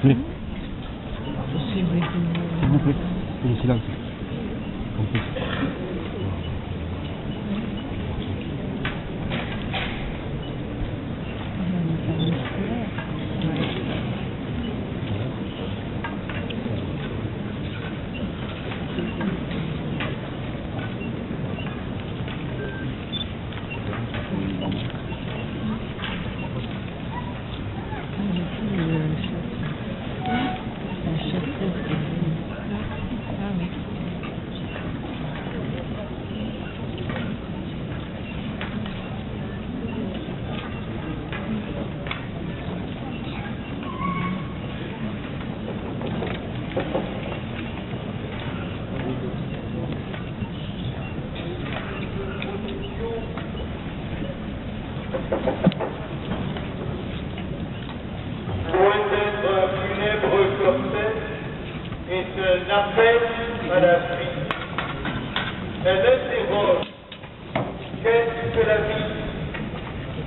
plaît. S'il vous plaît. Le silence. Compris. Loin d'être un funèbre cortège, est un appel à la vie. Elle interroge: qu'est-ce que la vie?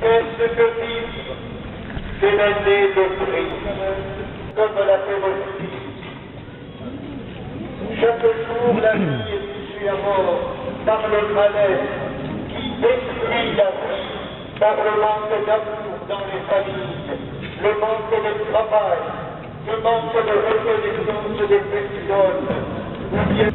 Qu'est-ce que vivre? Quelle année de prix, comme la péroxide. Chaque jour, la vie est poussée à mort par le malaise qui détruit la vie, par le manque d'amour dans les familles, le manque de travail, le manque de reconnaissance des personnes, ou bien...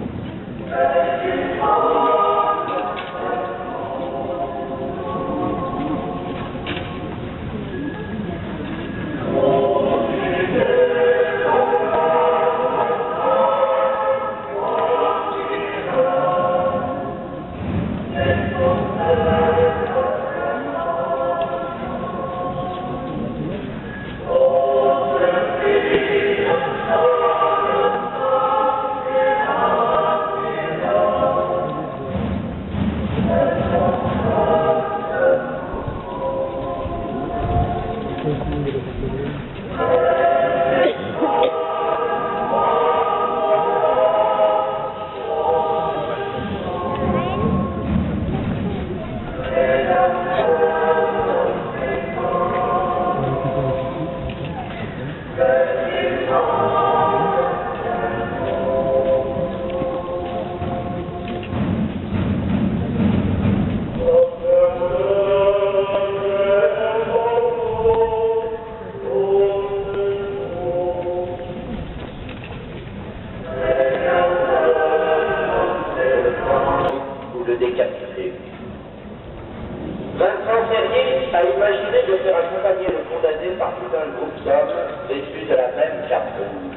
Vincent Ferrier a imaginé de faire accompagner le condamné par tout un groupe d'hommes vêtus de la même cape rouge,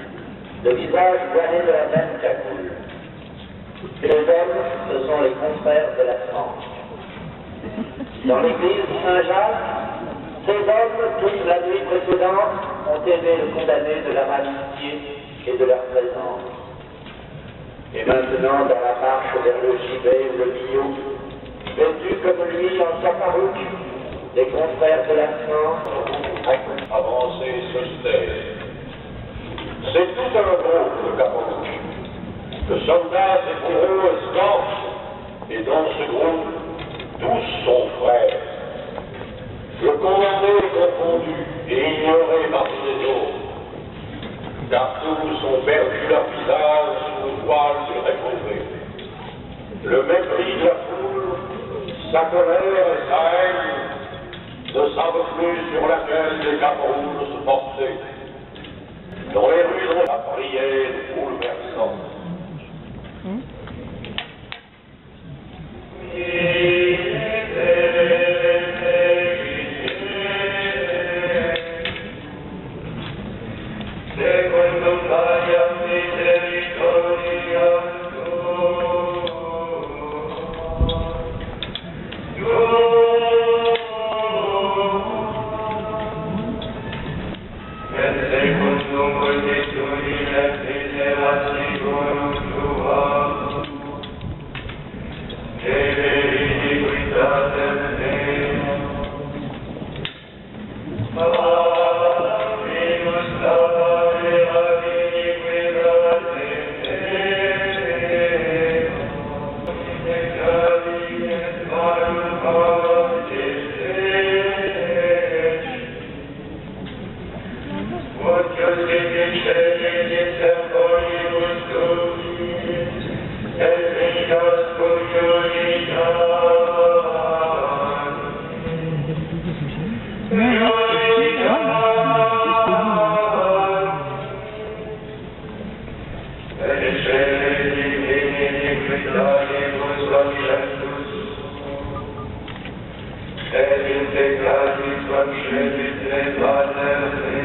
le visage voilé de la même cagoule. Les hommes, ce sont les confrères de la France. Dans l'église Saint-Jacques, ces hommes, toute la nuit précédente, ont aimé le condamné de leur amitié et de leur présence. Et maintenant, dans la marche vers le gibet ou le billot, vêtus comme lui en caparouche, les confrères de la France, avancer solitaire. C'est tout un groupe de caparouche, de soldats et bourreaux escortent, et dans ce groupe, tous sont frères. Le condamné est confondu et ignoré par ses autres, car tous ont perdu leur visage sous le voile du réprobé. Le mépris de la foule, sa colère et sa haine ne savent plus sur laquelle les caparouches se portaient. Dans les rues de la prière bouleversante. Yes. comme il aime tous. Et il déclare comme Jésus les bonheurs